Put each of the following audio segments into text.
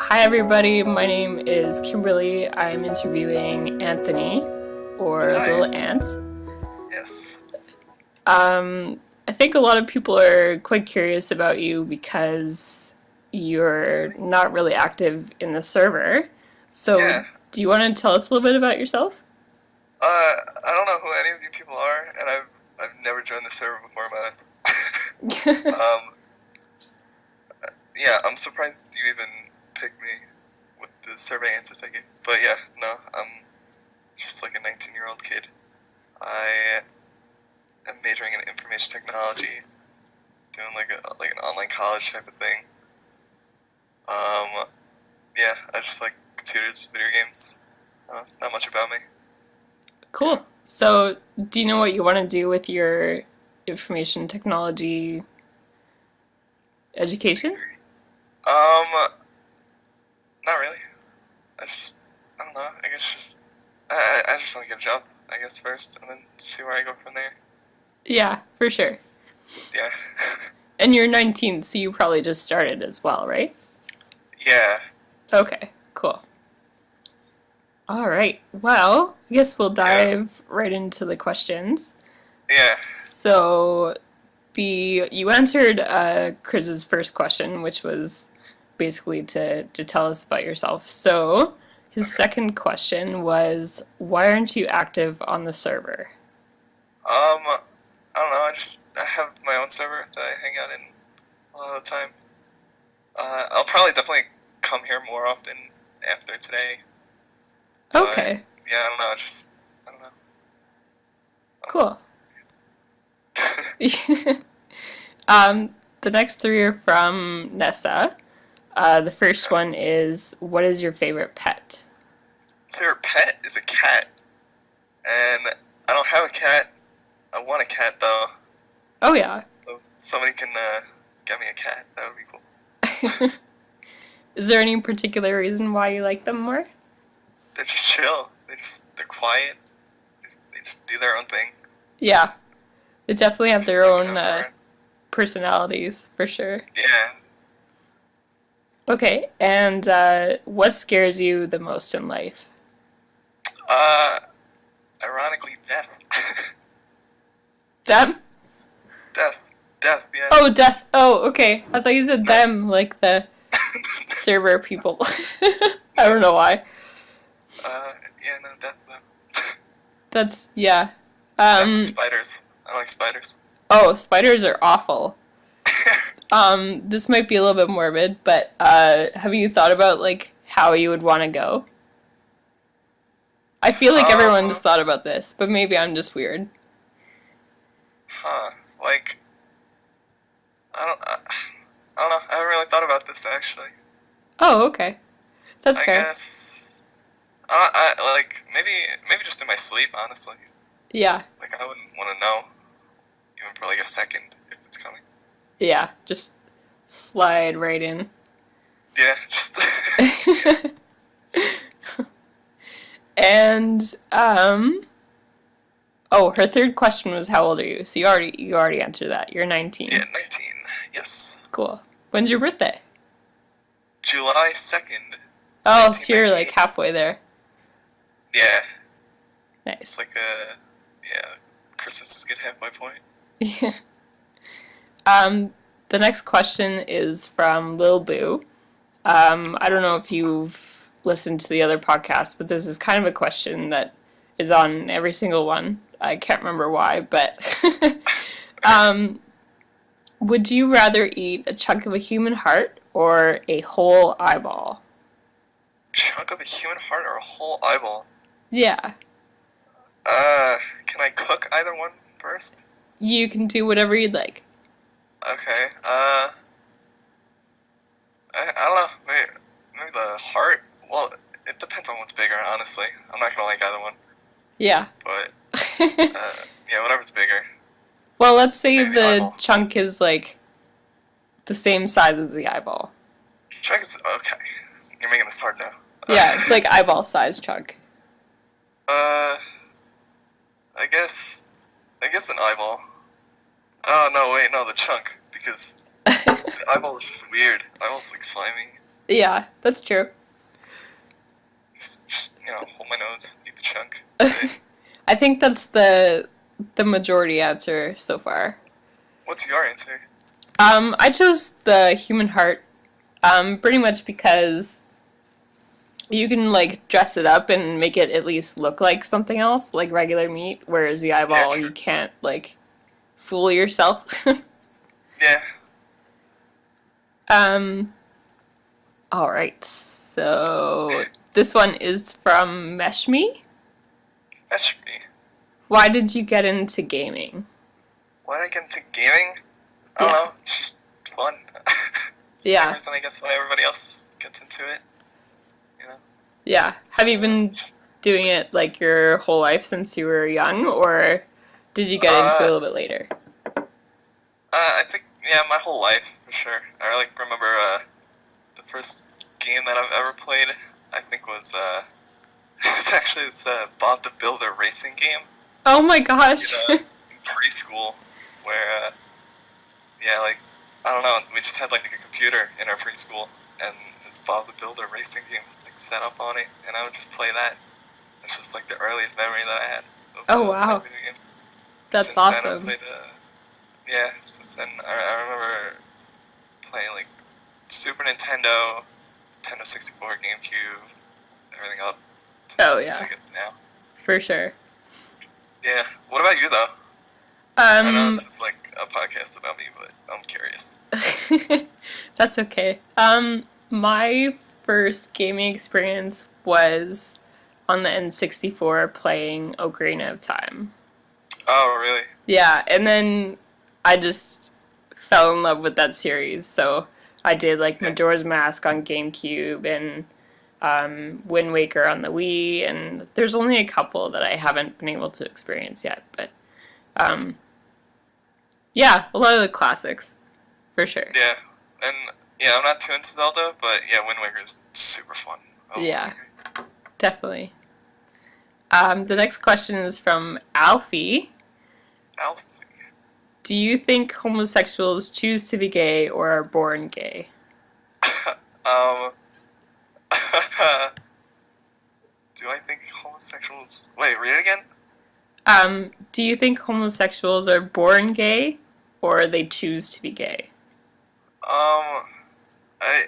Hi everybody, my name is Kimberly. I'm interviewing Anthony, or Hi. Little Ant. Yes. I think a lot of people are quite curious about you because you're Really? not really active in the server. So, Yeah. do you want to tell us a little bit about yourself? I don't know who any of you people are, and I've never joined the server before in my life. Um, yeah, I'm surprised you even picked me with the survey answers I gave. But yeah, no, I'm just like a 19-year-old kid. I am majoring in information technology, doing like an online college type of thing. Yeah, I just like computers, video games. It's not much about me. Yeah. Cool. So, do you know what you want to do with your information technology education? Degree. Um, Not really. I don't know. I guess I just want to get a job, I guess, first, and then see where I go from there. Yeah, for sure. Yeah. And you're 19, so you probably just started as well, right? Yeah. Okay, cool. All right. Well, I guess we'll Yeah. dive right into the questions. Yeah. So, you answered Chris's first question, which was basically to tell us about yourself. So, his Okay. second question was, why aren't you active on the server? I don't know. I have my own server that I hang out in a lot of the time. I'll probably definitely come here more often after today. But Okay, yeah, I don't know. I don't know. cool. I The next three are from Nessa. The first one is, what is your favorite pet? Favorite pet is a cat, and I don't have a cat. I want a cat though. Oh, yeah. So if somebody can get me a cat, that would be cool. Is there any particular reason why you like them more? They're just chill. They're quiet. They just do their own thing. Yeah, they definitely have Just their like own personalities, for sure. yeah. Okay, and what scares you the most in life? Uh, Ironically, death. Them? Death. Yeah. Oh, death. Oh, okay. I thought you said No. them, like the server people. I don't know why. Yeah, no, death. No. That's, yeah. Spiders. I like spiders. Oh, spiders are awful. This might be a little bit morbid, but have you thought about, like, how you would want to go? I feel like everyone's Um, thought about this, but maybe I'm just weird. huh. Like, I don't know. I haven't really thought about this actually. Oh, okay. That's I fair. guess. Maybe just in my sleep, honestly. Yeah, Like I wouldn't want to know, even for like a second, if it's coming. yeah, just slide right in. Yeah, just And oh, her third question was how old are you? So you already answered that. You're 19. yeah, 19. Yes, Cool. When's your birthday? July 2nd, Oh, so you're like 1998. halfway there. Yeah, it's Nice. like yeah, Christmas is a good halfway point. um, the next question is from Lil Boo. I don't know if you've listened to the other podcast, but this is kind of a question that is on every single one. I can't remember why, but um, would you rather eat a chunk of a human heart or a whole eyeball? Chunk of a human heart or a whole eyeball? Yeah, Can I cook either one first? you can do whatever you'd like. Okay. I don't know. Maybe the heart. Well, it depends on what's bigger, honestly. I'm not gonna like either one, Yeah. but yeah, whatever's bigger. Well, let's say Maybe the the eyeball. chunk is like the same size as the eyeball. Check is okay. You're making this hard now. Yeah, it's like eyeball size chunk. Uh, I guess an eyeball. Oh no, wait, no, the chunk because the eyeball is just weird. Eyeball's like slimy. Yeah, that's true. Just hold my nose, eat the chunk. That's it. I think that's the majority answer so far. What's your answer? I chose the human heart, pretty much because you can like dress it up and make it at least look like something else, like regular meat, whereas the Yeah, eyeball true. you can't like fool yourself. Yeah, um, all right, so this one is from Meshme. that should be. Why did you get into gaming? Why did I get into gaming? I don't Yeah, know. It's just fun. Same yeah, reason I guess why everybody else gets into it. You know. yeah. So, Have you been doing it like your whole life since you were young, or did you get into it a uh, little bit later? I think yeah, my whole life for sure. I like remember the first game that I've ever played. I think was it was actually this Bob the Builder racing game Oh my in gosh. preschool where yeah, like I don't know, we just had like a computer in our preschool and this Bob the Builder racing game was like set up on it, and I would just play that. It's just like the earliest memory that I had of Oh playing wow, video games. that's Since then, I've awesome. played yeah. Since then, I remember playing like Super Nintendo, Nintendo 64, GameCube, everything up to Oh yeah, I guess now. for sure. Yeah. What about you though? I know Um, this is like a podcast about me, but I'm curious. that's okay. My first gaming experience was on the N64 playing Ocarina of Time. Oh, really? Yeah, and then I just fell in love with that series. So I did like Yeah. Majora's Mask on GameCube and Wind Waker on the Wii, and there's only a couple that I haven't been able to experience yet. But um, yeah, a lot of the classics for sure. Yeah. And yeah, I'm not too into Zelda, but yeah, Wind Waker is super fun. Oh, Wind Yeah, Waker. definitely. The next question is from Alfie. Alpha. Do you think homosexuals choose to be gay or are born gay? um. Do I think homosexuals? Wait, read it again. Do you think homosexuals are born gay or they choose to be gay?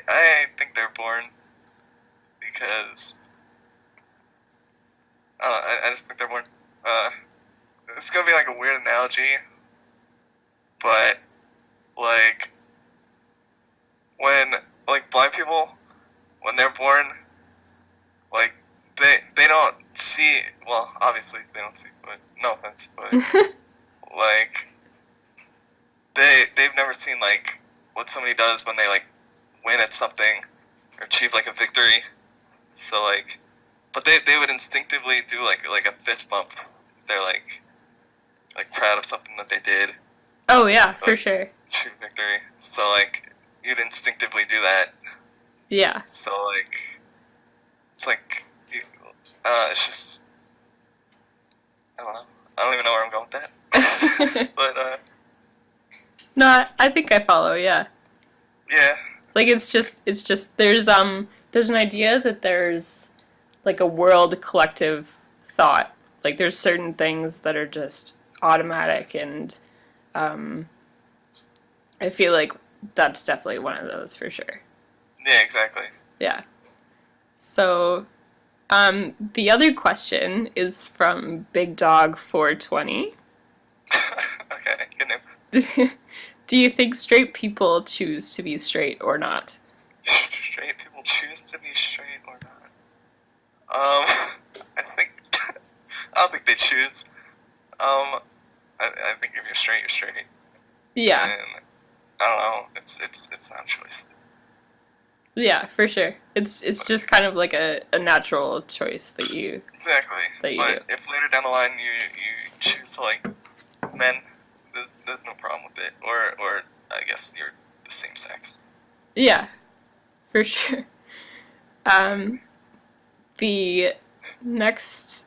I think they're born because I don't know, I just think they're born. Uh, it's gonna be like a weird analogy, but like when like blind people when they're born, like they don't see. Well, obviously they don't see, but no offense, but like they've never seen like what somebody does when they like win at something or achieve like a victory. So like, but they would instinctively do like a fist bump. They're like proud of something that they did, Oh, yeah, for like sure. achieve victory. So like you'd instinctively do that. Yeah. So like it's like it's just I don't know. I don't even know where I'm going with that. But No, I think I follow, yeah. yeah, Like it's just there's an idea that there's like a world collective thought. Like there's certain things that are just automatic and um I feel like that's definitely one of those for sure. yeah, exactly. Yeah. So, the other question is from Big Dog 420. Okay, good name. Do you think straight people choose to be straight or not? Straight people choose to be straight or not? I think I don't think they choose. I think if you're straight, you're straight, Yeah, and I don't know. It's not a choice. yeah, for sure. It's just kind of like a natural choice Exactly. that you do. But if later down the line you choose to like men, there's no problem with it. Or I guess you're the same sex. Yeah, for sure. Um, Exactly. the next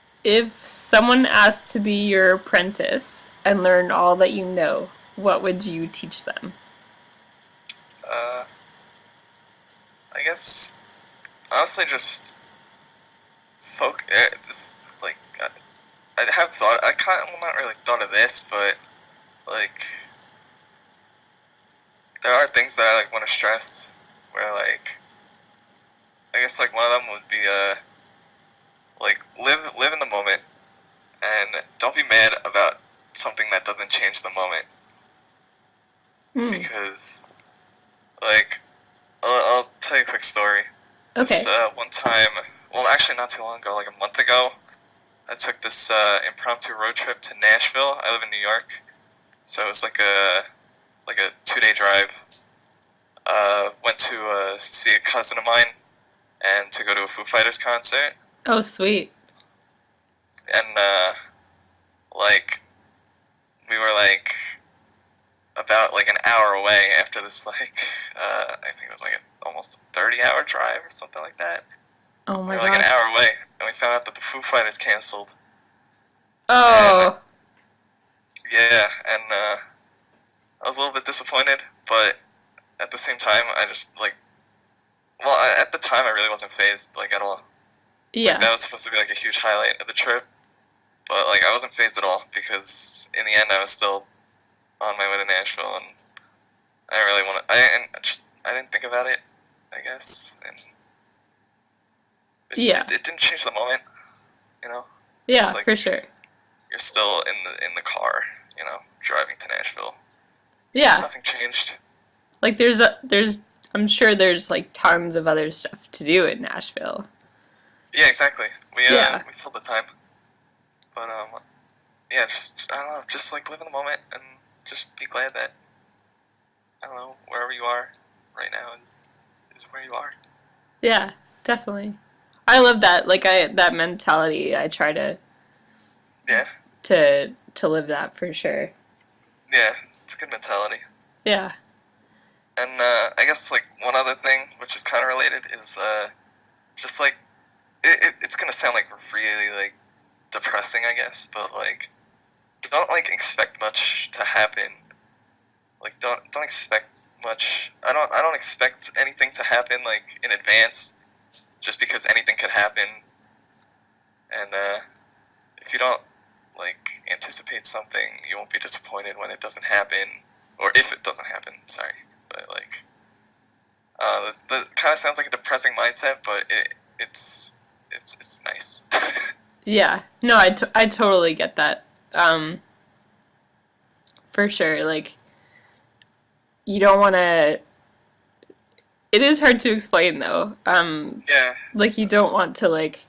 If someone asked to be your apprentice and learn all that you know, what would you teach them? Uh, I guess honestly, just like I have thought. I kind of well, not really thought of this, but like there are things that I like want to stress. Where like I guess like one of them would be like live in the moment and don't be mad about something that doesn't change the moment Hmm. because like I'll tell you a quick story. This Okay. one time, well actually not too long ago, like a month ago, I took this impromptu road trip to Nashville. I live in New York, so it was like a 2 day drive. Went to see a cousin of mine and to go to a Foo Fighters concert, Oh, sweet. and like we were like about like an hour away after this like I think it was like a, almost 30-hour drive or something like that. Oh We my were like an gosh. hour away, and we found out that the Foo Fighters canceled. And Oh, yeah, and I was a little bit disappointed, but at the same time, I just like well, at the time, I really wasn't phased like at all. Like yeah. that was supposed to be like a huge highlight of the trip, but like I wasn't phased at all because in the end, I was still on my way to Nashville, and I didn't really want to. I didn't think about it, I guess, and Yeah. it didn't change the moment, you know. It's Yeah, like for sure. you're still in the car, driving to Nashville. Yeah. Nothing changed. Like there's I'm sure there's like tons of other stuff to do in Nashville. Yeah, exactly. Yeah. We filled the time, but yeah, just I don't know, just like live in the moment and just be glad that I don't know wherever you are right now is where you are. Yeah, definitely. I love that. Like I that mentality. I try Yeah, to live that for sure. yeah, it's a good mentality. Yeah. And I guess like one other thing, which is kind of related, is just like it's gonna sound like really like depressing, I guess, but like don't like expect much to happen. Like don't expect much. I don't expect anything to happen like in advance, just because anything could happen. And if you don't like anticipate something, you won't be disappointed when it doesn't happen, or if it doesn't happen. Sorry, but like that kind of sounds like a depressing mindset, but it's nice. Yeah. No, I totally get that. For sure. Like you don't want to it is hard to explain though. Yeah, Like you don't want to like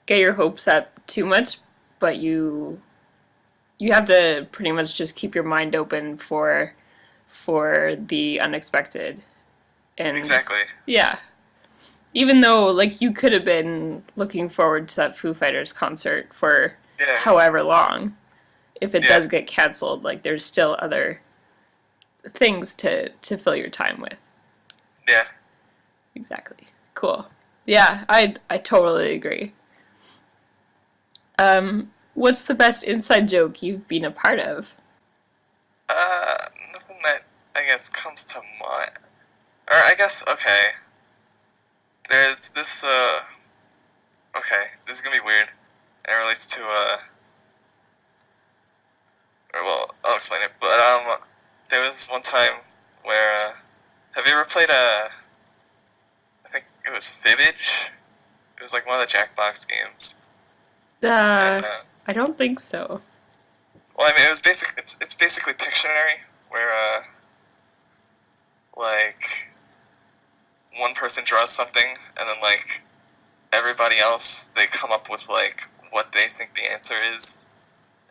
get your hopes up too much, but you have to pretty much just keep your mind open for the unexpected. And exactly. yeah, even though like you could have been looking forward to that Foo Fighters concert for Yeah, however long, if it yeah, does get canceled, like there's still other things to fill your time with. yeah. Exactly. Cool. Yeah, I totally agree. What's the best inside joke you've been a part of? Uh, Nothing that I guess comes to mind. Or I guess okay. There's this okay. This is gonna be weird. And it relates to or well, I'll explain it. But there was this one time where have you ever played I think it was Fibbage. It was like one of the Jackbox games, and Uh, I don't think so. well, I mean, it was it's basically Pictionary, where like one person draws something, and then like everybody else they come up with like what they think the answer is,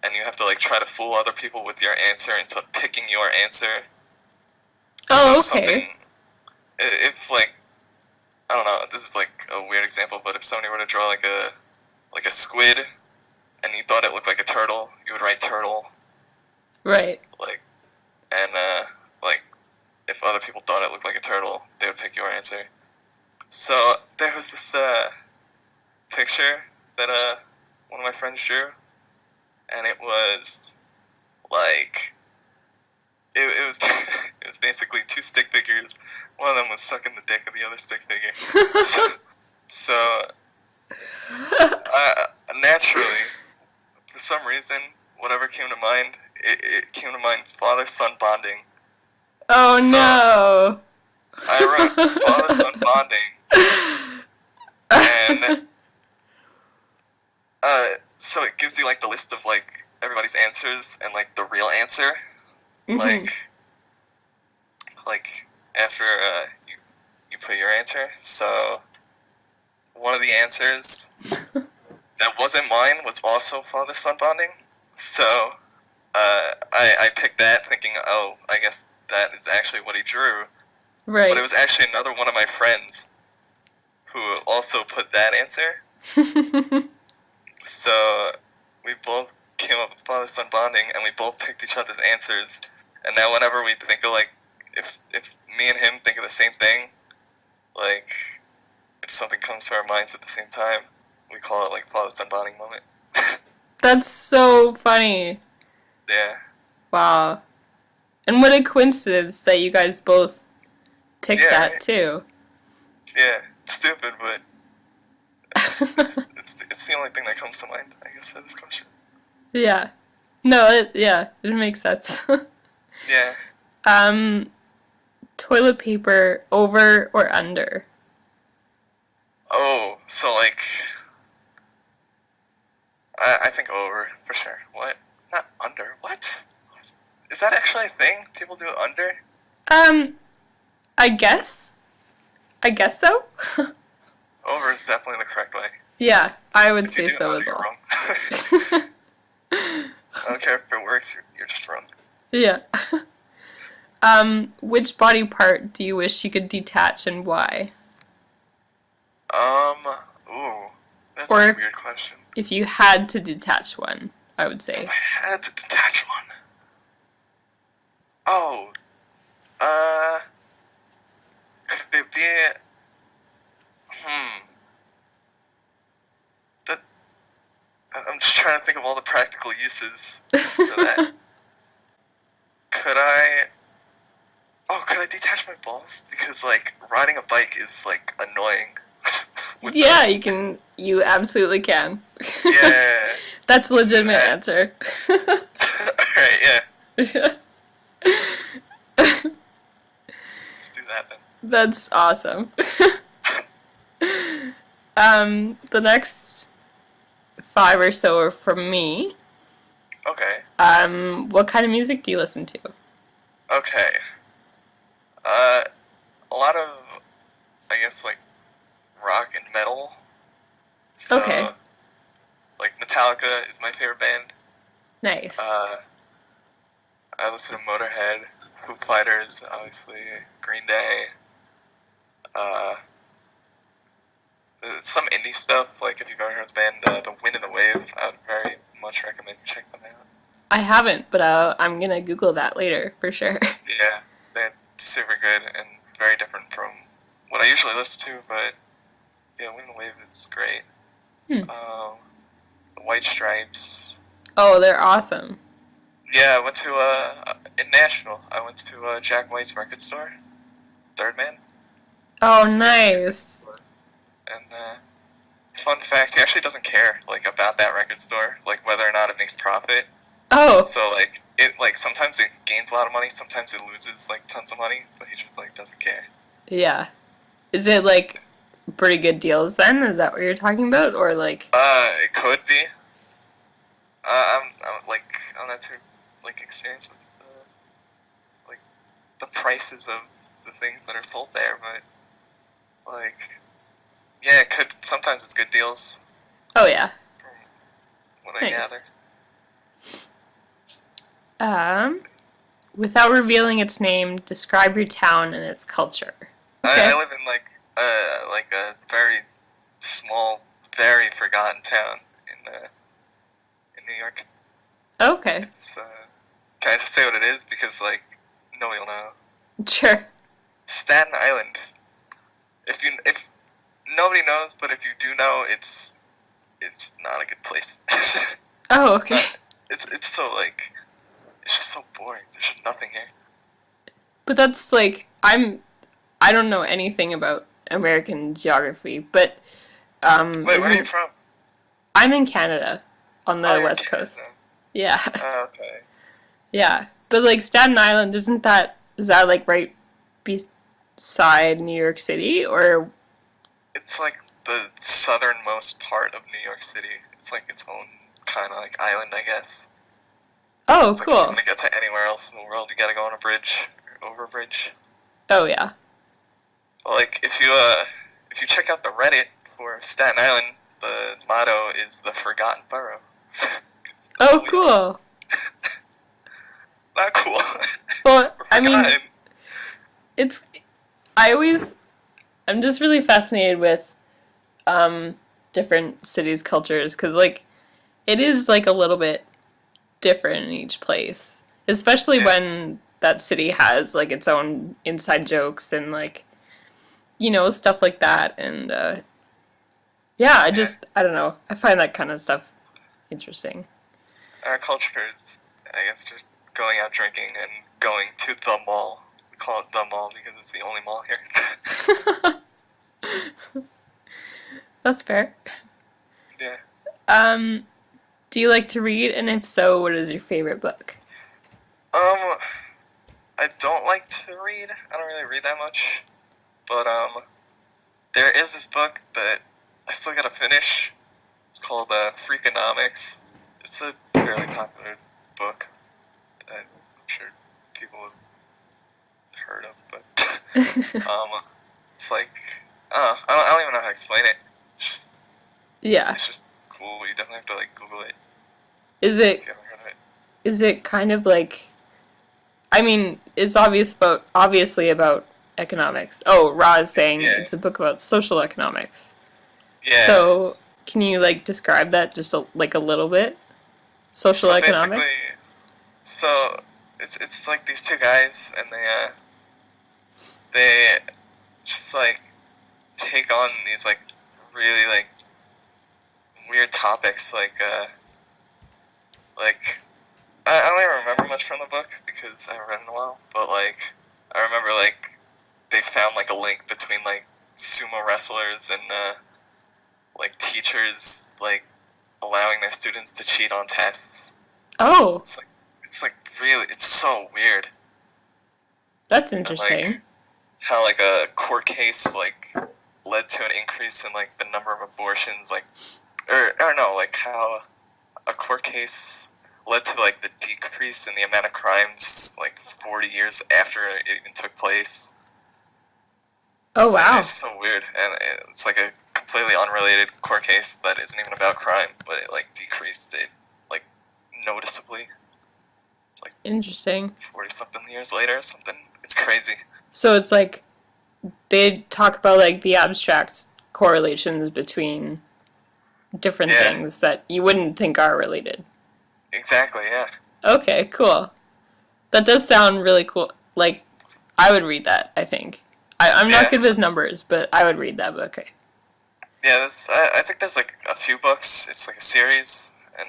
and you have to like try to fool other people with your answer into picking your answer. So Oh, if okay. something, if like I don't know, this is like a weird example, but if somebody were to draw like a squid and you thought it looked like a turtle, you would write turtle. Right. Like and like if other people thought it looked like a turtle, they would pick your answer. So there was this picture that one of my friends drew, and it was like it was it was basically two stick figures. One of them was sucking the dick of the other stick figure. So naturally, for some reason, whatever came to mind, it came to mind father-son bonding. Oh So no! I wrote father-son bonding, and so it gives you like the list of like everybody's answers and like the real answer, like after you put your answer. So one of the answers that wasn't mine was also father-son bonding. So I picked that thinking, oh, I guess that is actually what he drew. Right. But it was actually another one of my friends who also put that answer. So we both came up with father-son bonding, and we both picked each other's answers. And now whenever we think of, like, if me and him think of the same thing, like, if something comes to our minds at the same time, we call it, like, father-son bonding moment. That's so funny. Yeah. Wow. And what a coincidence that you guys both picked that, right? too. Yeah. Stupid, but it's the only thing that comes to mind, I guess, for this question. Yeah. No, it makes sense. Yeah. Toilet paper over or under? Oh, so, like, I think over, for sure. What? Not under. What? Is that actually a thing? People do it under? I guess. I guess so. Over is definitely the correct way. Yeah, I would If say you do it so under, as well. you're wrong. I don't care if it works, you're just wrong. Yeah. Which body part do you wish you could detach and why? Ooh, that's Or a weird question. If you had to detach one, I would say. If I had to detach one. Oh, could it be, that, I'm just trying to think of all the practical uses for that. Could I detach my balls? Because, like, riding a bike is, like, annoying. Yeah, those. you absolutely can. Yeah. That's a legitimate answer. Alright, yeah. Let's do that then. That's awesome. The next 5 or so are from me. Okay. What kind of music do you listen to? Okay. A lot of, I guess, like, rock and metal. So, Okay. like, Metallica is my favorite band. Nice. I listen to Motorhead, Foo Fighters, obviously, Green Day. Some indie stuff, like if you've ever heard the band The Wind and the Wave, I would very much recommend you check them out. I haven't, but I'm gonna Google that later for sure. Yeah, they're super good and very different from what I usually listen to, but yeah, Wind and the Wave is great. The White Stripes. Oh, they're awesome. Yeah, I went to, in Nashville, I went to Jack White's record store, Third Man. Oh, nice. And, fun fact, he actually doesn't care, like, about that record store, like, whether or not it makes profit. Oh. So, like, sometimes it gains a lot of money, sometimes it loses, like, tons of money, but he just, like, doesn't care. Yeah. Is it, like, pretty good deals then? Is that what you're talking about? Or, like... It could be. I'm not too, like, experienced with, like, the prices of the things that are sold there, but, like, yeah, it could, sometimes it's good deals. Oh, yeah. From what I gather. Without revealing its name, describe your town and its culture. Okay. I live in, like a very small, very forgotten town in New York. Okay. It's, can I just say what it is? Because, like, nobody will know. Sure. Staten Island. If nobody knows, but if you do know, it's is not a good place. Oh, It's okay. not. It's so like it's just so boring. There's just nothing here. But that's like I don't know anything about American geography, but Wait, where are you isn't from? I'm in Canada on Oh, the you're in West Coast. Canada. Yeah. Oh, okay. Yeah. But like Staten Island, is that like right beside New York City or It's like the southernmost part of New York City. It's like its own kind of like island, I guess. Oh, It's like if you cool. want to get to anywhere else in the world, you gotta go on a bridge or over a bridge. Oh yeah. But like if you check out the Reddit for Staten Island, the motto is the Forgotten Borough. 'Cause Oh, we are cool. not cool. Well, We're I mean, forgotten. it's I always I'm just really fascinated with um different cities' cultures cuz like it is like a little bit different in each place, especially Yeah, when that city has like its own inside jokes and like stuff like that and yeah, yeah. I don't know. I find that kind of stuff interesting. Our culture is, I guess, just going out drinking and going to the mall. We call it the mall because it's the only mall here. That's fair. Yeah. Um, do you like to read? And if so, what is your favorite book? Um, I don't like to read. I don't really read that much. But there is this book that I still gotta finish. It's called Freakonomics. It's a fairly popular book that I'm sure people have heard of, but um, it's like I don't even know how to explain it. It's just, Yeah. it's just cool. You definitely have to like Google it Is if it you haven't heard of it. is it kind of like I mean, it's obviously about economics. Oh, Ra is saying Yeah, it's a book about social economics. yeah. So, can you like describe that just like a little bit? Social So basically, economics? so it's like these two guys, and they just like take on these like really like weird topics like I don't even remember much from the book because I haven't read it in a while, but like I remember like they found like a link between like sumo wrestlers and like teachers like allowing their students to cheat on tests. Oh, It's like really it's so weird. that's And like interesting. how like a court case like led to an increase in like the number of abortions like or no like how a court case led to like the decrease in the amount of crimes like 40 years after it even took place. Oh, It's wow. so weird, and it's like a completely unrelated court case that isn't even about crime, but it like decreased it like noticeably, like Interesting. 40 something years later or something. It's crazy. So, it's like they talk about like the abstract correlations between different Yeah, things that you wouldn't think are related. exactly. Yeah, Okay, cool. That does sound really cool. Like, I would read that, I think. I'm not yeah, good with numbers, but I would read that book. yeah. I think there's like a few books. It's like a series, and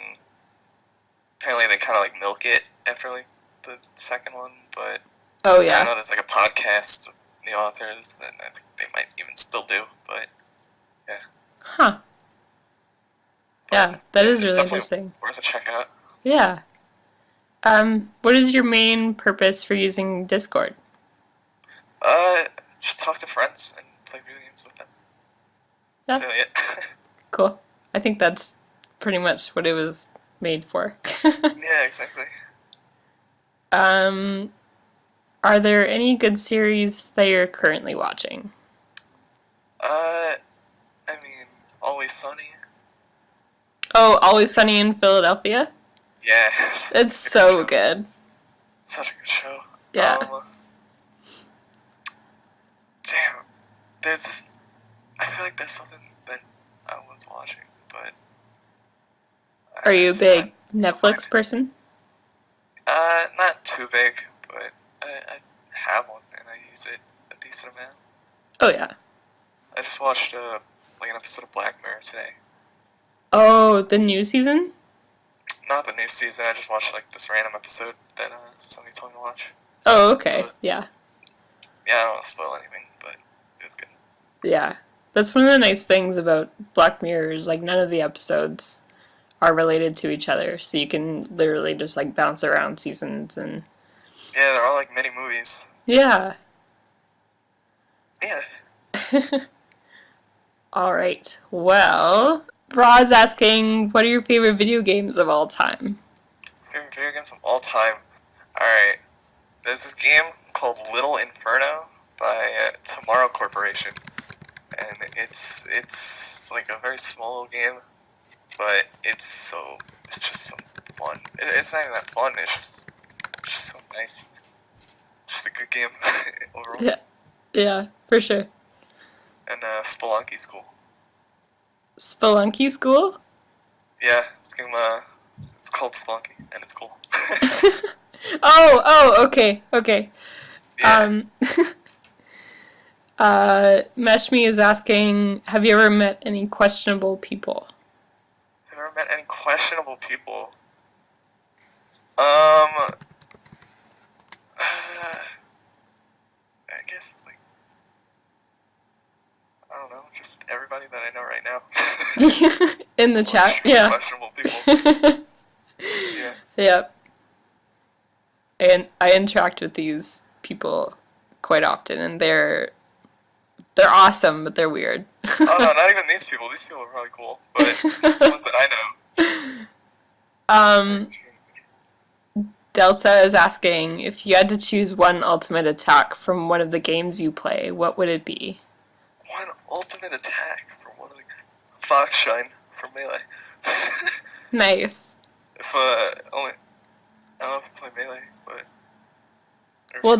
apparently they kind of like milk it after like the second one, but Oh, I yeah. know there's like a podcast with the authors, and I think they might even still do. But yeah, Huh. but Yeah, that yeah, is it's really definitely interesting. worth a check out. Yeah. What is your main purpose for using Discord? Uh, just talk to friends and play video games with them. That's Yeah, really it. cool. I think that's pretty much what it was made for. Yeah, exactly. um, are there any good series that you're currently watching? Uh, I mean, Always Sunny. Oh, Always Sunny in Philadelphia? Yeah, It's such a good so show. good. Such a good show. Yeah. Damn. There's this. I feel like there's something that I was watching, but Are you a it's not. big Don't mind Netflix it. person? Not too big, but I have one and I use it a decent amount. Oh, yeah. I just watched like an episode of Black Mirror today. Oh, Oh, the new season? Not the new season. I just watched like this random episode that somebody told me to watch. Oh, okay. But, Yeah. yeah, I don't want to spoil anything, but it was good. Yeah. That's one of the nice things about Black Mirror is like none of the episodes are related to each other, so you can literally just like bounce around seasons and Yeah, they're all like mini movies. yeah. Yeah. All right. Well, Braw's asking, what are your favorite video games of all time? Favorite video games of all time. Alright. There's this game called Little Inferno by Tomorrow Corporation. And it's like a very small little game, but it's just so fun. It's not even that fun, it's just so nice. Just a good game overall. Yeah. Yeah, for sure. And Spelunky's cool. Spelunky School? Yeah, this game, it's called Spelunky, and it's cool. Oh, okay. Yeah. Meshmi is asking, have you ever met any questionable people? Have you ever met any questionable people? I guess, like, I don't know, just everybody that I know right now. In the chat, yeah. Questionable people. Yeah. Yep. And I interact with these people quite often, and they're awesome, but they're weird. Oh no, not even these people. These people are probably cool, but just the ones that I know. Delta is asking, if you had to choose one ultimate attack from one of the games you play, what would it be? One ultimate attack from one of the Foxshine from Melee. Nice. If only I don't know if I play Melee, but well,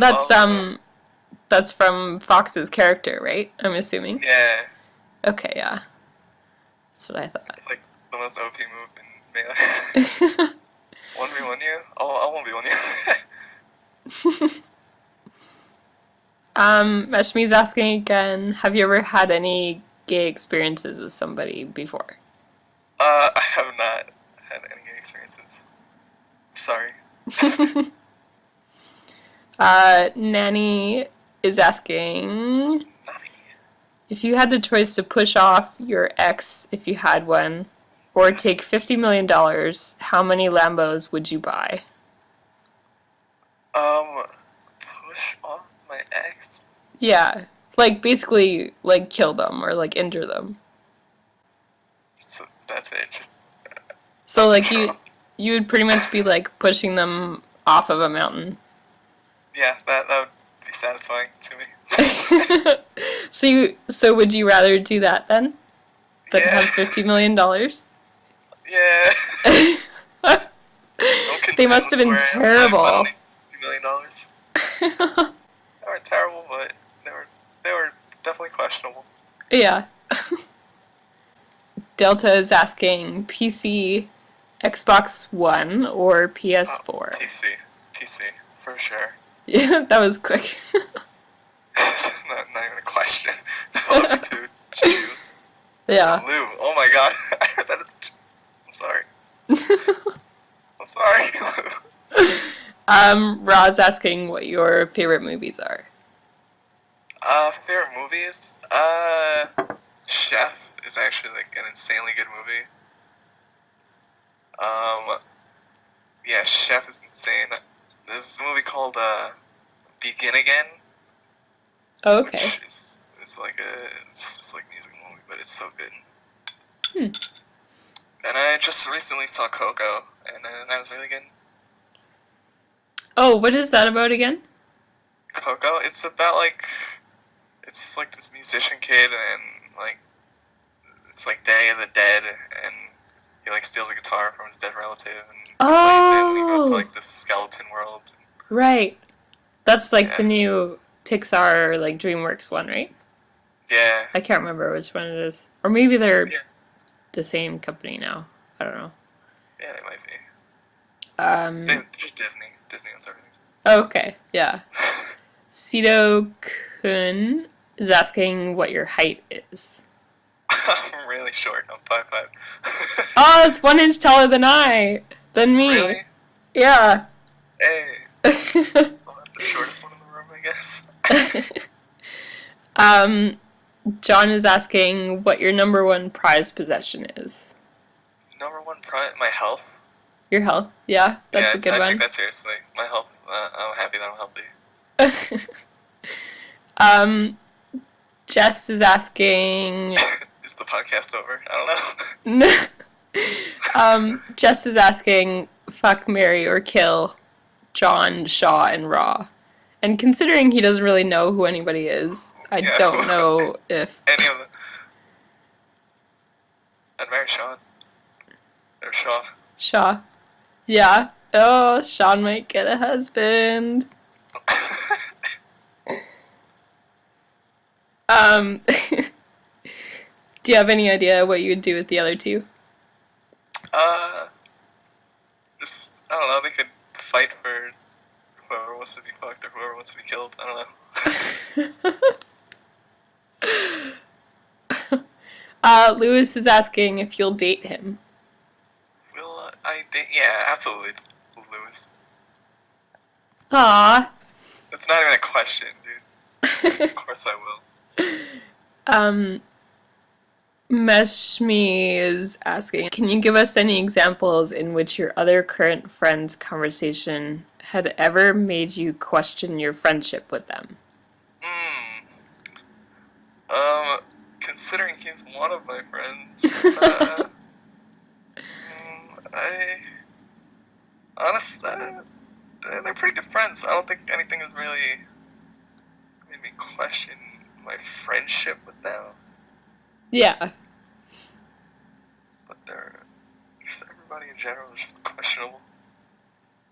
that's from Fox's character, right? I'm assuming. Yeah. Okay, yeah. That's what I thought. It's like the most OP move in Melee. 1v1 you? I'll 1v1 you. Meshmi's asking again, have you ever had any gay experiences with somebody before? I have not had any gay experiences. Sorry. Nanny is asking, if you had the choice to push off your ex if you had one, or take $50 million, how many Lambos would you buy? Push off my ex? Yeah, like basically like kill them or like injure them. So that's it, just... So like you would pretty much be like pushing them off of a mountain. Yeah, that would be satisfying to me. So would you rather do that then? Than have $50 million? Yeah. They must have been terrible. $50 million. They weren't terrible, but they were definitely questionable. Yeah. Delta is asking Xbox One, or PS4? Oh, PC, for sure. Yeah, that was quick. not even a question. I love you too, Juju. Yeah. Lou, oh my god. I heard that as I'm sorry. I'm sorry, Lou. Roz asking what your favorite movies are. Favorite movies? Chef is actually like an insanely good movie. Yeah, Chef is insane. There's a movie called Begin Again. Oh, okay. Which is like it's just like music movie, but it's so good. And I just recently saw Coco, and that was really good. Oh, what is that about again? Coco, it's about like, it's like this musician kid, and like, it's like Day of the Dead, and he like steals a guitar from his dead relative, and plays it, and he goes to like this skeleton world. Right. That's like the new Pixar, like DreamWorks one, right? Yeah. I can't remember which one it is. Or maybe they're the same company now. I don't know. Yeah, they might be. Just Disney. Disney owns everything. Okay, yeah. Sito Kun is asking what your height is. I'm really short. I'm 5'5". Oh, it's 1 inch taller than me. Really? Yeah. Hey. I'm the shortest one in the room, I guess. John is asking what your number one prized possession is. Number one prize, my health. Your health. Yeah, that's a good I one. take that seriously. My health. I'm happy that I'm healthy. Jess is asking. Is the podcast over? I don't know. Jess is asking, fuck, marry, or kill John, Shaw, and Raw. And considering he doesn't really know who anybody is, I don't know if... Any of them. I'd marry Sean. Or Shaw. Shaw. Yeah. Oh, Sean might get a husband. Do you have any idea what you would do with the other two? Just, I don't know, they could fight for whoever wants to be fucked or whoever wants to be killed. I don't know. Lewis is asking if you'll date him. Will I date? Yeah, absolutely, Lewis. Aww. That's not even a question, dude. Of course I will. Meshme is asking, can you give us any examples in which your other current friend's conversation had ever made you question your friendship with them? Considering he's one of my friends, honestly, they're pretty good friends. I don't think anything has really made me question my friendship with them. Yeah. But they're just everybody in general is just questionable.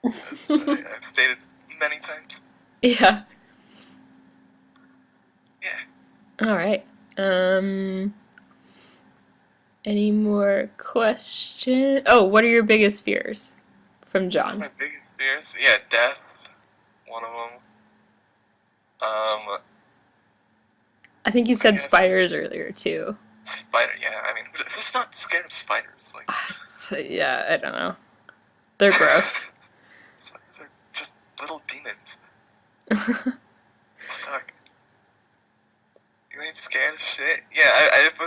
As I've stated many times. Yeah. Yeah. Alright. Any more questions? Oh, what are your biggest fears? From John. My biggest fears? Yeah, death. One of them. I think you said spiders earlier, too. Spider, yeah, I mean, who's not scared of spiders? Like, yeah, I don't know. They're gross. They're just little demons. Suck. You ain't scared of shit? Yeah,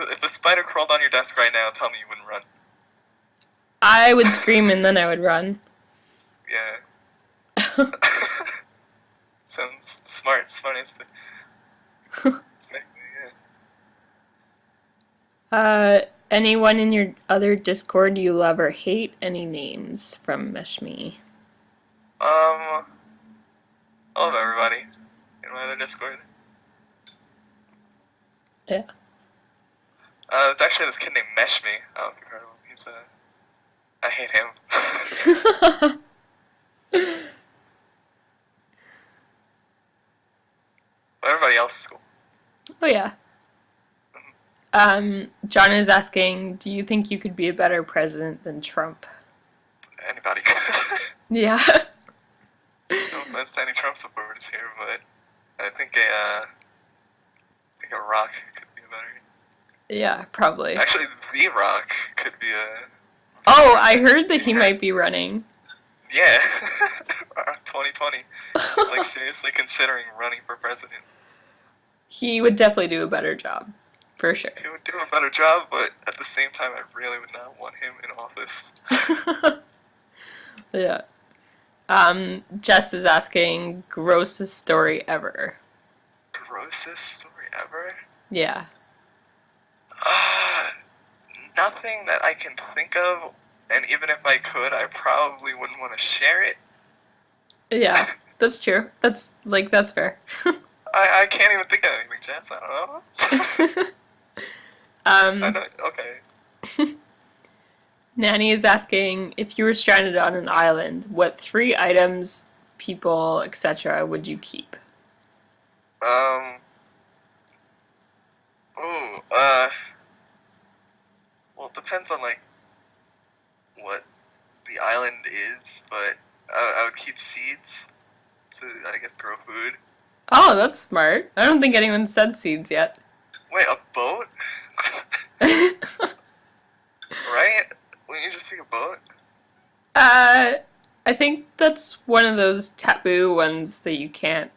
if a spider crawled on your desk right now, tell me you wouldn't run. I would scream and then I would run. Yeah. Sounds smart answer. Anyone in your other Discord you love or hate? Any names from Meshme? I love everybody in my other Discord. Yeah. It's actually this kid named Meshme. I don't know if you've heard of him. He's I hate him. But everybody else is cool. Oh yeah. John is asking, do you think you could be a better president than Trump? Anybody. Yeah. No offense to any Trump supporters here, but I think a Rock could be a better. Yeah, probably. Actually, The Rock could be a... Oh, I heard that he might be running. Yeah. 2020. He's like seriously considering running for president. He would definitely do a better job. For sure. He would do a better job, but at the same time, I really would not want him in office. Yeah. Jess is asking, grossest story ever. Grossest story ever? Yeah. Nothing that I can think of, and even if I could, I probably wouldn't want to share it. Yeah, that's true. That's fair. I can't even think of anything, Jess. I don't know. I know, okay. Nanny is asking, if you were stranded on an island, what 3 items, people, etc. would you keep? Well, it depends on, like, what the island is, but I would keep seeds to, I guess, grow food. Oh, that's smart. I don't think anyone said seeds yet. Wait, a boat? Right? Wouldn't you just take a boat? I think that's one of those taboo ones that you can't,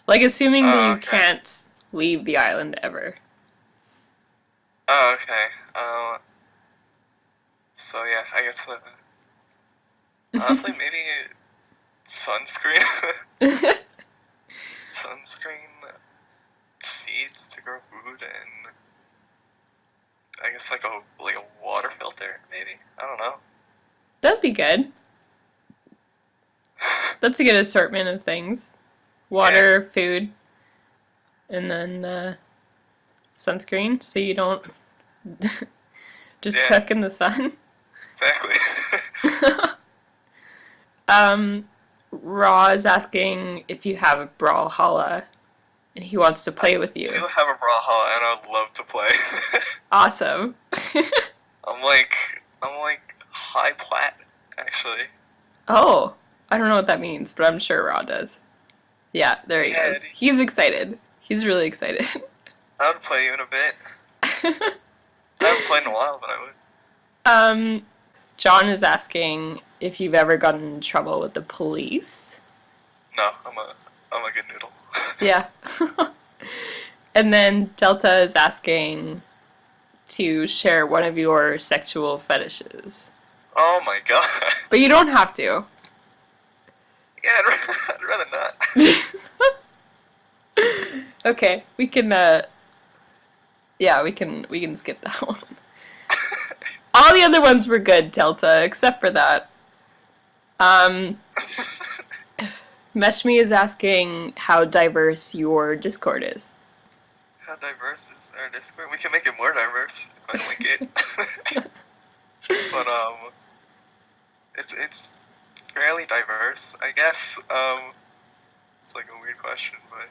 like, assuming that Oh, you okay. can't leave the island ever. Oh, okay. So yeah, I guess honestly maybe sunscreen. Sunscreen, seeds to grow food, and I guess like a water filter, maybe. I don't know. That'd be good. That's a good assortment of things. Yeah, Water, food, and then sunscreen so you don't just yeah, cook in the sun. exactly. um, Raw is asking if you have a Brawlhalla and he wants to I play with do you. have a Brawlhalla, and I'd love to play. Awesome. I'm like high plat, actually. Oh, I don't know what that means, but I'm sure Raw does. Yeah, there he Yeah, goes. He's excited. He's really excited. I would play you in a bit. I haven't played in a while, but I would. um, John is asking if you've ever gotten in trouble with the police. No, I'm a good noodle. Yeah. And then Delta is asking to share one of your sexual fetishes. Oh my god. But you don't have to. Yeah, I'd rather not. Okay, we can yeah, we can skip that one. All the other ones were good, Delta, except for that. Um Meshmi is asking how diverse your Discord is. How diverse is our Discord? We can make it more diverse if I link it. But it's fairly diverse, I guess. It's like a weird question, but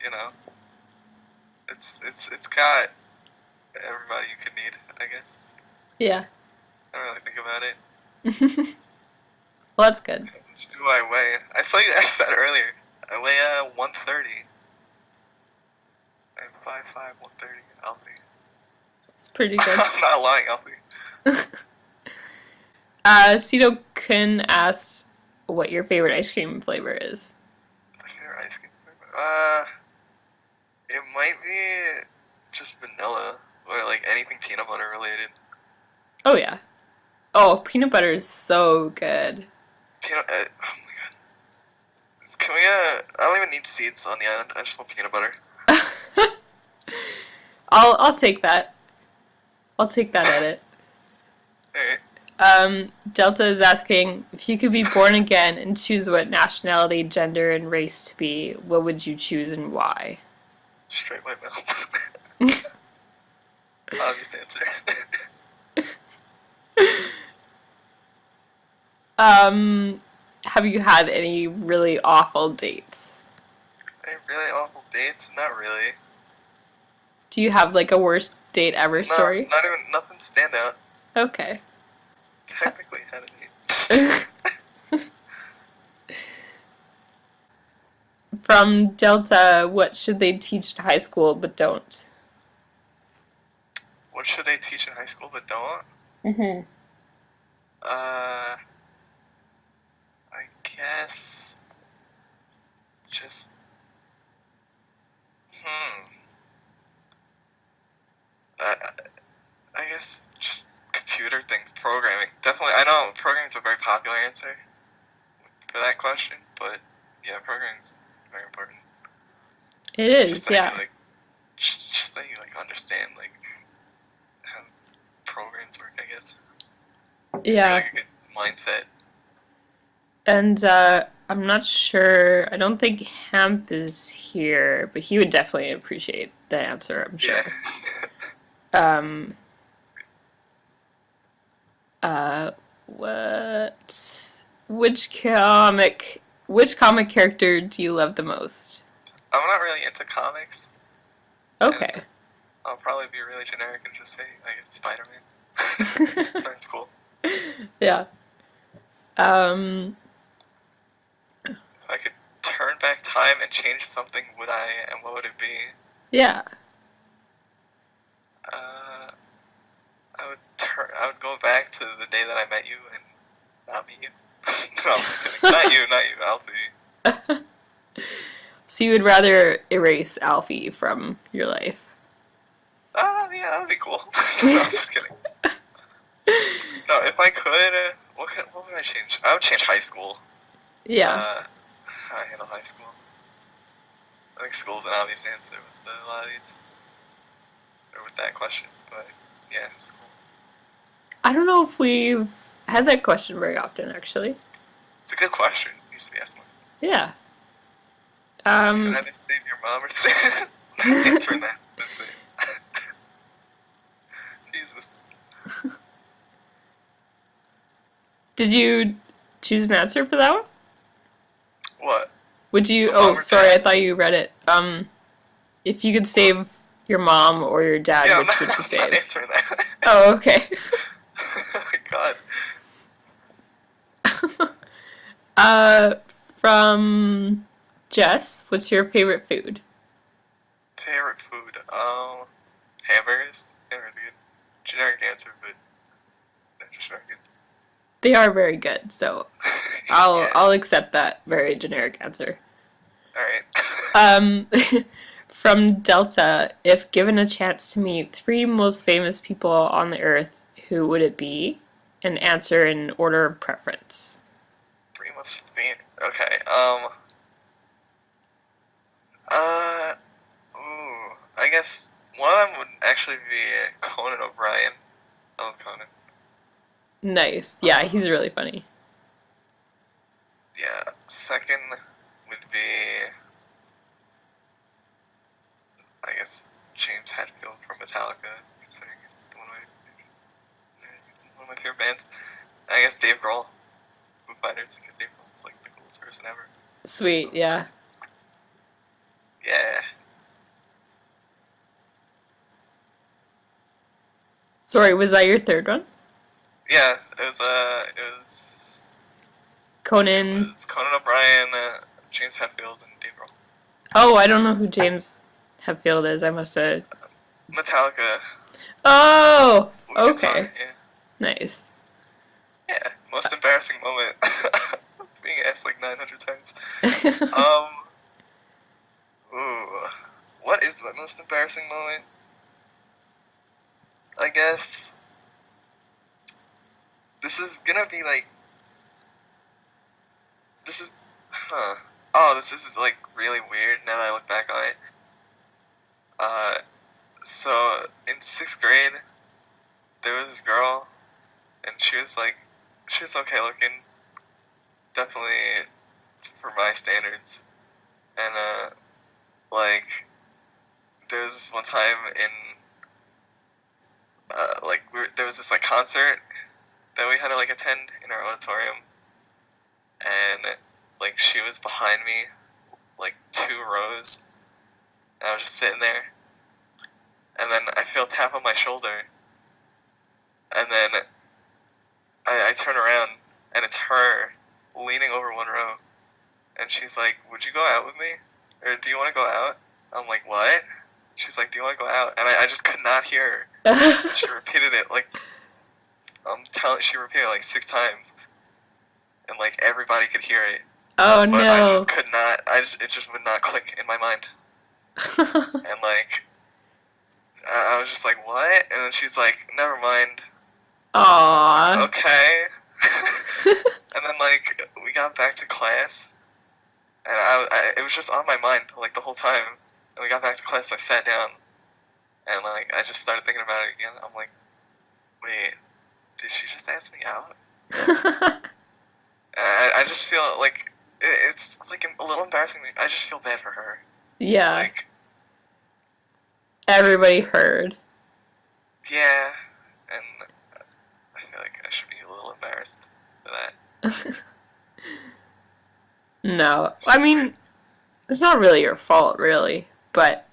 you know, it's got everybody you could need, I guess. Yeah. I don't really think about it. Well, that's good. How much do I weigh? I saw you ask that earlier. I weigh 130. I'm 5'5", 130. Healthy. It's pretty good. I'm not lying, healthy. Cito Kun asks what your favorite ice cream flavor is. My favorite ice cream flavor? It might be just vanilla or like anything peanut butter related. Oh yeah. Oh, peanut butter is so good. Oh my god. Can we? I don't even need seeds on the island. I just want peanut butter. I'll take that. I'll take that edit. Alright. Delta is asking if you could be born again and choose what nationality, gender, and race to be. What would you choose and why? Straight white male. Obvious answer. Have you had any really awful dates? Any really awful dates? Not really. Do you have like a worst date ever No, story? not even nothing stand out. Okay. Technically had a date. From Delta, what should they teach in high school but don't? What should they teach in high school but don't? Mm-hmm. I guess just I, I guess just computer things, programming. Definitely, I know programming's a very popular answer for that question, but yeah, programming's very important. It is, Just so yeah. you just so you understand how programs work, I guess. Gives you Yeah. a good mindset. And I'm not sure. I don't think Hemp is here, but he would definitely appreciate the answer, I'm sure. Yeah. What? Which comic character do you love the most? I'm not really into comics. Okay. And I'll probably be really generic and just say, I guess, Spider-Man. Sounds cool. Yeah. If I could turn back time and change something, would I, and what would it be? Yeah. Uh, I would go back to the day that I met you and not meet you. No, I'm just kidding. Not you, Alfie. So you would rather erase Alfie from your life? Yeah, that would be cool. No, I'm just kidding. No, if I could, what would I change? I would change high school. Yeah. How I handle high school. I think school's an obvious answer with a lot of these, or with that question, but yeah, school. I don't know if we've had that question very often, actually. It's a good question. It used to be asked more. Yeah. You could either save your mom or save. Answer that. That's it. Jesus. Did you choose an answer for that one? What? Would you? Mom Oh, or sorry, I dad? thought you read it. If you could save your mom or your dad, Yeah, which would you I'm not save? answering that. Oh, okay. Oh my god. uh, from Jess, what's your favorite food? Favorite food? Hamburgers. Hamburgers are good. Generic answer, but they're just very good. They are very good, so I'll Yeah. I'll accept that very generic answer. Alright. Um, from Delta, if given a chance to meet three most famous people on the earth, who would it be? And answer in order of preference. Three most famous. Okay. I guess one of them would actually be Conan O'Brien. I love Conan. Nice. Yeah, he's really funny. Yeah. Second would be, I guess, James Hetfield from Metallica, considering he's one of my favorite bands. I guess Dave Grohl, Foo Fighters, because Dave Grohl's like the coolest person ever. Sweet, yeah. Yeah. Sorry, was that your third one? Yeah. It Conan. was Conan O'Brien, James Hetfield, and Dave Grohl. Oh, I don't know who James Hetfield is. I must have. Metallica. Oh, Guitar. okay. Yeah. Nice. Yeah. Most embarrassing moment. It's being asked like 900 times. Um. Ooh. What is my most embarrassing moment? I guess this is gonna be like. This is. Huh. Oh, this is like really weird now that I look back on it. So in 6th grade, there was this girl, and she was okay looking, definitely for my standards, and like, there was this one time there was this like concert that we had to like attend in our auditorium, and like she was behind me, like 2 rows, and I was just sitting there, and then I feel a tap on my shoulder, and then I turn around, and it's her leaning over one row, and she's like, "Would you go out with me? Or do you want to go out?" I'm like, "What?" She's like, "Do you want to go out?" And I just could not hear her. And she repeated it like, she repeated it like 6 times, and like everybody could hear it. Oh But I no. just could not. It just would not click in my mind. And like, I was just like, "What?" And then she's like, "Never mind." Aww. Okay. And then like we got back to class, and it was just on my mind like the whole time. And we got back to class, I sat down, and like I just started thinking about it again. I'm like, wait, did she just ask me out? And I just feel like it's like a little embarrassing. I just feel bad for her. Yeah, Like, everybody heard. yeah, and I feel like I should be a little embarrassed for that. No, I mean, it's not really your fault, really, but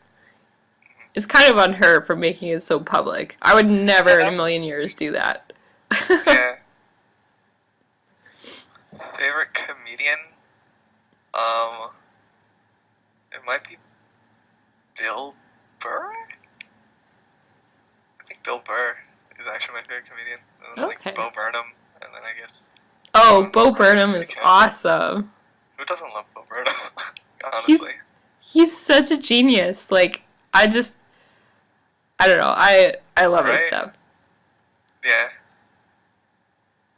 it's kind of on her for making it so public. I would never in a million years do that. Yeah. Favorite comedian? It might be Bill Burr? Bill Burr is actually my favorite comedian. And then, like Okay. Bo Burnham, and then I guess Oh, Bo Ryan Burnham is Seacrest. awesome. Who doesn't love Bo Burnham? He's Honestly. he's such a genius. Like I don't know. I love his Right? stuff. Yeah.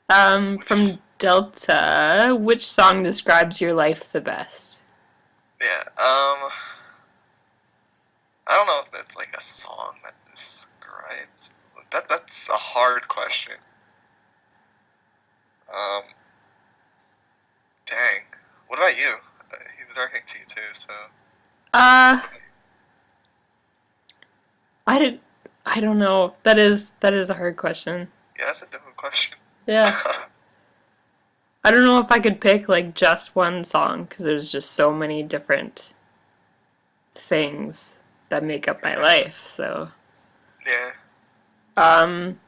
From Delta, which song describes your life the best? Yeah. I don't know if that's like a song that describes that's a hard question. Um Dang. What about you? He's directing to you too, so Uh, I don't know. That is a hard question. yeah, that's a different question. Yeah. I don't know if I could pick like just one song because there's just so many different things that make up my life. So, Yeah. um,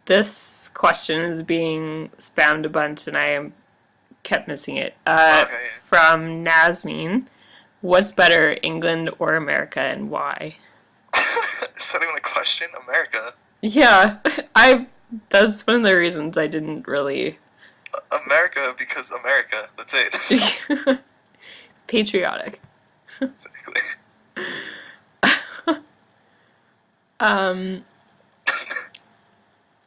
this question is being spammed a bunch, and I kept missing it. Okay, yeah. From Nasmeen, what's better, England or America, and why? Is that even a question? America. Yeah, I. That's one of the reasons I didn't really. America because America. That's it. It's patriotic. Exactly. Um,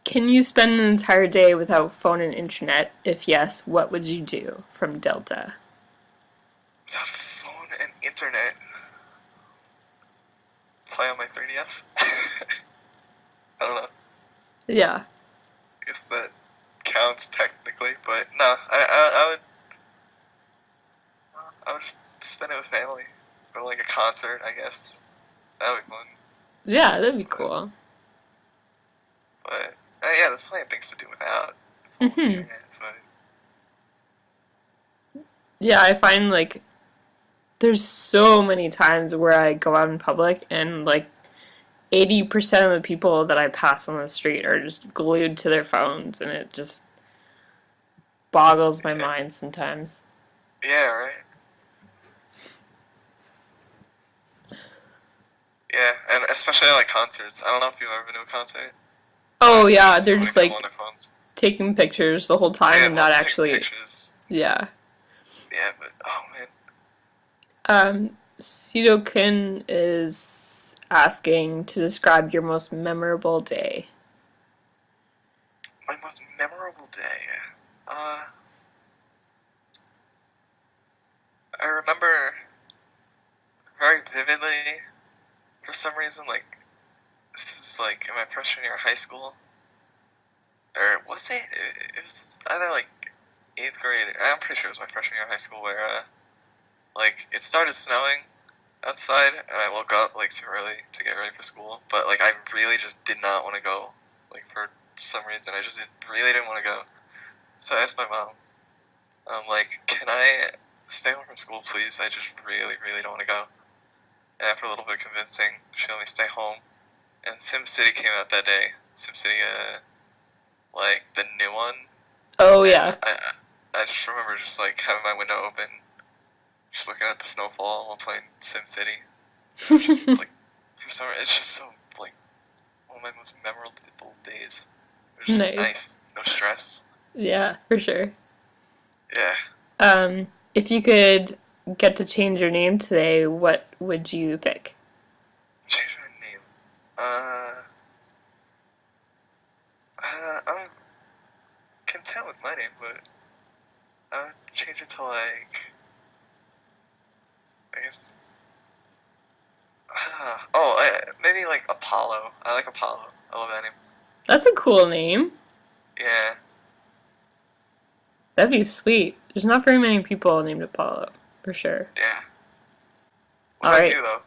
can you spend an entire day without phone and internet? If yes, what would you do? From Delta. Phone and internet. Play on my 3DS. I don't know. Yeah. I guess that counts technically, but no. I would just spend it with family. Go to like a concert, I guess. That would be fun. Yeah, that'd be cool. But yeah, there's plenty of things to do without phone and internet. But Yeah, I find like there's so many times where I go out in public and like 80% of the people that I pass on the street are just glued to their phones, and it just boggles my mind sometimes. yeah, right. Yeah, and especially like concerts. I don't know if you've ever been to a concert. Oh yeah, There's so they're many just people like on their phones. taking pictures the whole time Yeah, and not taking actually. pictures. Yeah. Yeah, but oh man. Sido-kun is asking to describe your most memorable day. My most memorable day. I remember very vividly, for some reason, like, this is like in my freshman year of high school. Or was it? It was either like 8th grade. I'm pretty sure it was my freshman year of high school where, like, it started snowing outside, and I woke up, like, too early to get ready for school. But, like, I really just did not want to go. Like, for some reason, I just really didn't want to go. So I asked my mom, like, can I stay home from school, please? I just really, really don't want to go. And after a little bit of convincing, she let me stay home. And SimCity came out that day. SimCity, like, the new one. Oh And yeah. I just remember just, like, having my window open, just looking at the snowfall while playing SimCity. It was just, like, for some reason, it's just so, like, one of my most memorable days. It was just nice. No stress. Yeah, for sure. Yeah. If you could get to change your name today, what would you pick? Change my name. I'm content with my name, but I would change it to, like, I guess, maybe, like, Apollo. I like Apollo. I love that name. That's a cool name. Yeah. That'd be sweet. There's not very many people named Apollo, for sure. Yeah. What All about right. you, though?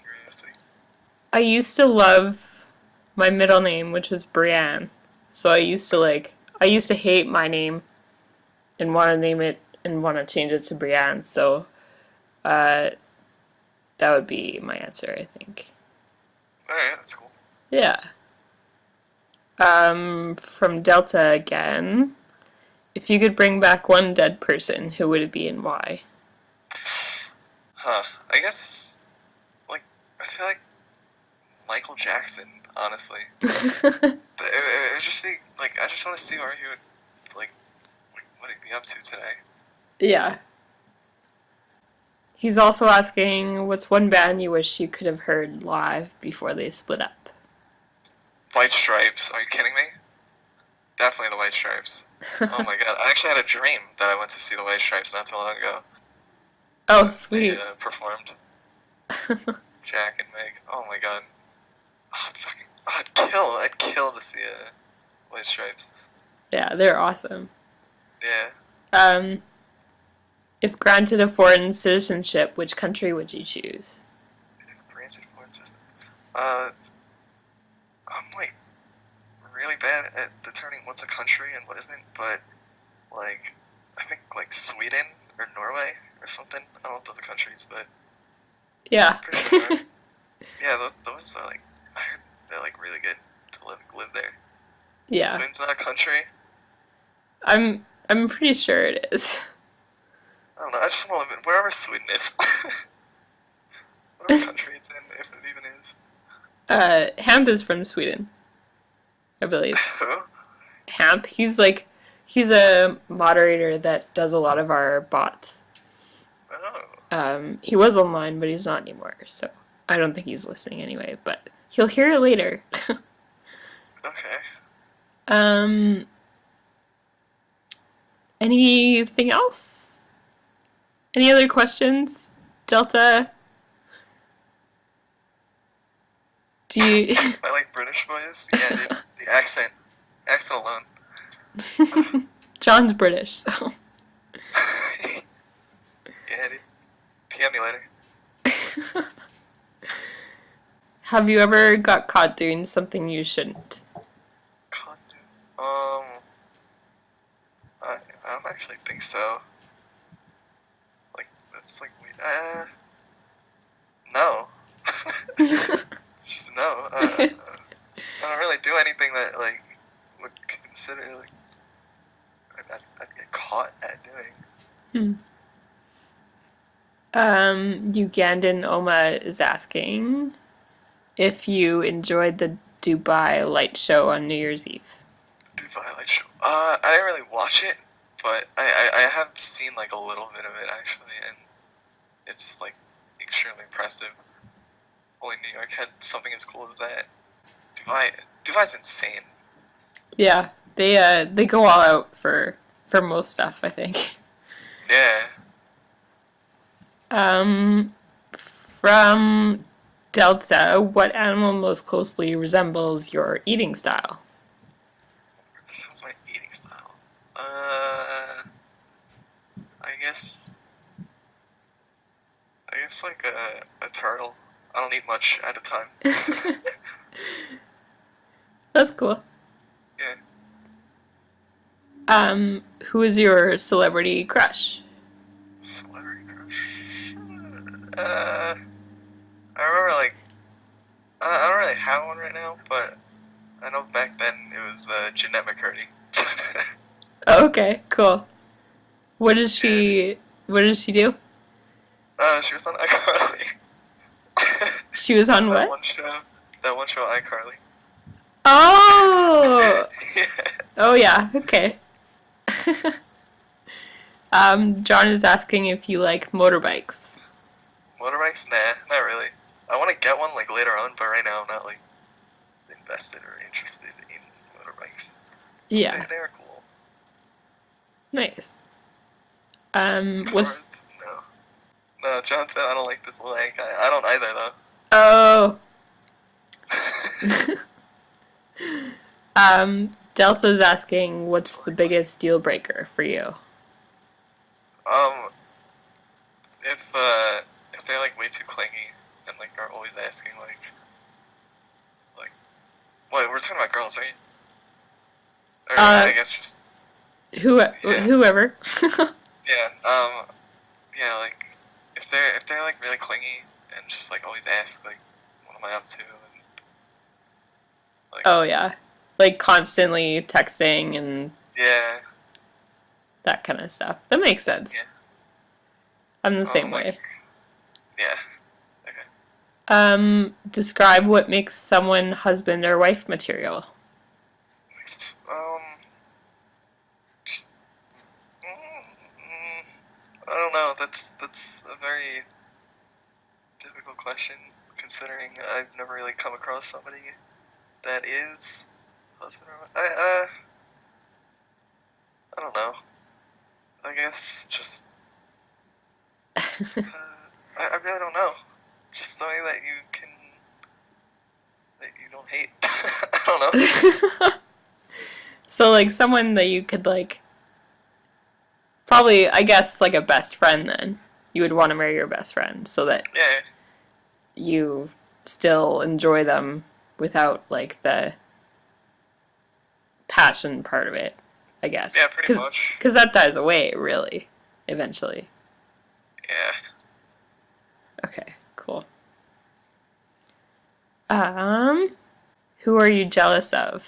Curiosity. I used to love my middle name, which was Brienne. So I used to hate my name and want to name it and want to change it to Brienne. So, that would be my answer, I think. Alright, that's cool. Yeah. From Delta again. If you could bring back one dead person, who would it be and why? I guess, like, I feel like Michael Jackson, honestly. It would just be, like, I just want to see where he would, like, what he'd be up to today. Yeah. He's also asking, what's one band you wish you could have heard live before they split up? White Stripes, are you kidding me? Definitely the White Stripes. Oh my god, I actually had a dream that I went to see the White Stripes not too long ago. Oh, sweet. They performed. Jack and Meg. Oh my god. Oh, I'd kill to see White Stripes. Yeah, they're awesome. Yeah. If granted a foreign citizenship, which country would you choose? If granted foreign citizenship. I'm like really bad at determining what's a country and what isn't, but like I think like Sweden or Norway or something. I don't know if those are countries, but Yeah. pretty sure. Yeah, those are like I heard they're like really good to live there. Yeah. Sweden's not a country. I'm pretty sure it is. I don't know. I just want to live in wherever Sweden is. Whatever country it's in, if it even is. Hamp is from Sweden, I believe. Who? Hamp, he's a moderator that does a lot of our bots. Oh. He was online, but he's not anymore, so I don't think he's listening anyway, but he'll hear it later. Okay. Anything else? Any other questions? Delta? Do you... I like British boys. Yeah, dude. The accent. Accent alone. John's British, so... Yeah, dude. PM me later. Have you ever got caught doing something you shouldn't? God, dude. I don't actually think so. Like, that's like, no. Just no. I don't really do anything that, like, would consider, like, I'd get caught at doing. Ugandan Oma is asking if you enjoyed the Dubai light show on New Year's Eve. Dubai light show. I didn't really watch it, but I have seen, like, a little bit of it, actually, and it's, like, extremely impressive. Only New York had something as cool as that. Dubai's insane. Yeah, they go all out for most stuff, I think. Yeah. From Delta, what animal most closely resembles your eating style? Sounds my eating style. I guess like a turtle. I don't eat much at a time. That's cool. Yeah. Who is your celebrity crush? Celebrity crush. I remember like I don't really have one right now, but I know back then it was Jeanette McCurdy. Oh, okay, cool. What does she do? She was on iCarly. She was on what? That one show, iCarly. Oh! Yeah. Oh yeah, okay. John is asking if you like motorbikes. Motorbikes? Nah, not really. I want to get one like later on, but right now I'm not like invested or interested in motorbikes. Yeah. They are cool. Nice. Cars? No, John said I don't like this leg. I don't either though. Oh. Delta's asking, what's the biggest deal breaker for you? If they're like way too clingy and like are always asking like what, we're talking about girls, right? Or I guess just whoever. Yeah. Yeah, like if they're like really clingy and just like always ask like what am I up to and like Oh yeah, like constantly texting and yeah, that kind of stuff. That makes sense. Yeah. I'm the same way. Yeah. Okay. Describe what makes someone husband or wife material. I don't know. That's a very difficult question, considering I've never really come across somebody that is husband or wife. I don't know. I guess just I really don't know. Just something that you don't hate. I don't know. So, like, someone that you could, like, probably, I guess, like a best friend then. You would want to marry your best friend so that Yeah. you still enjoy them without, like, the passion part of it, I guess. Yeah, pretty much. Because that dies away, really, eventually. Yeah. Okay, cool. Who are you jealous of?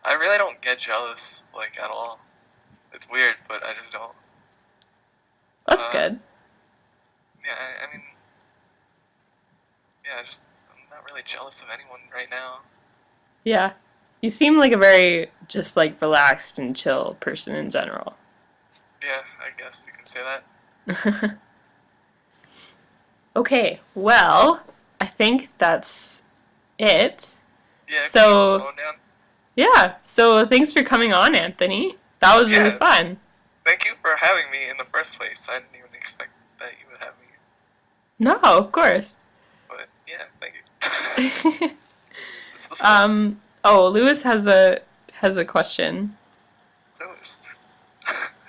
I really don't get jealous, like, at all. It's weird, but I just don't. That's good. Yeah, I mean, yeah, I'm not really jealous of anyone right now. Yeah. You seem like a very, just, like, relaxed and chill person in general. Yeah, I guess you can say that. Okay, well, I think that's it. Yeah, So, slow down. yeah, so thanks for coming on, Anthony. That was really fun. Thank you for having me in the first place. I didn't even expect that you would have me. No, of course. But, yeah, thank you. This was fun. Lewis has a question. Lewis.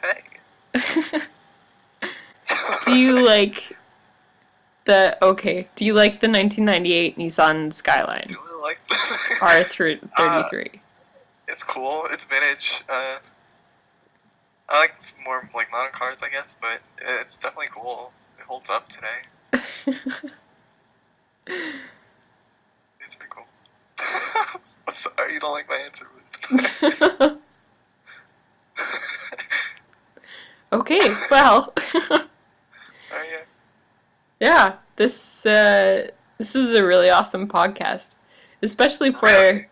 Hey. Do you like the 1998 Nissan Skyline? Do I like R33. It's cool. It's vintage. I like more like modern cars, I guess, but it's definitely cool. It holds up today. It's pretty cool. I'm sorry, you don't like my answer. Okay, well. Yeah. Yeah, this is a really awesome podcast, especially for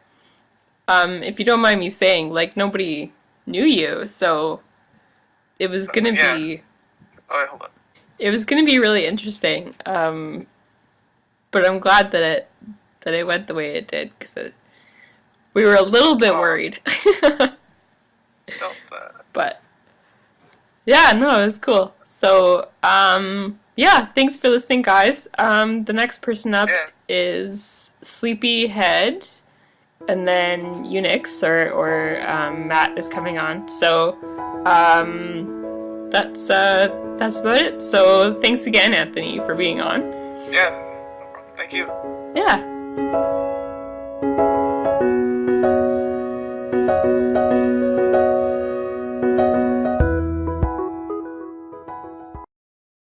if you don't mind me saying, like, nobody knew you, so it was gonna be. Oh, wait, hold on. It was gonna be really interesting, but I'm glad that it went the way it did, because we were a little bit worried. But yeah, no, it was cool. So yeah, thanks for listening, guys. The next person up is Sleepyhead, and then Unix or Matt is coming on. So that's about it. So thanks again, Anthony, for being on. Yeah, no problem. Thank you. Yeah.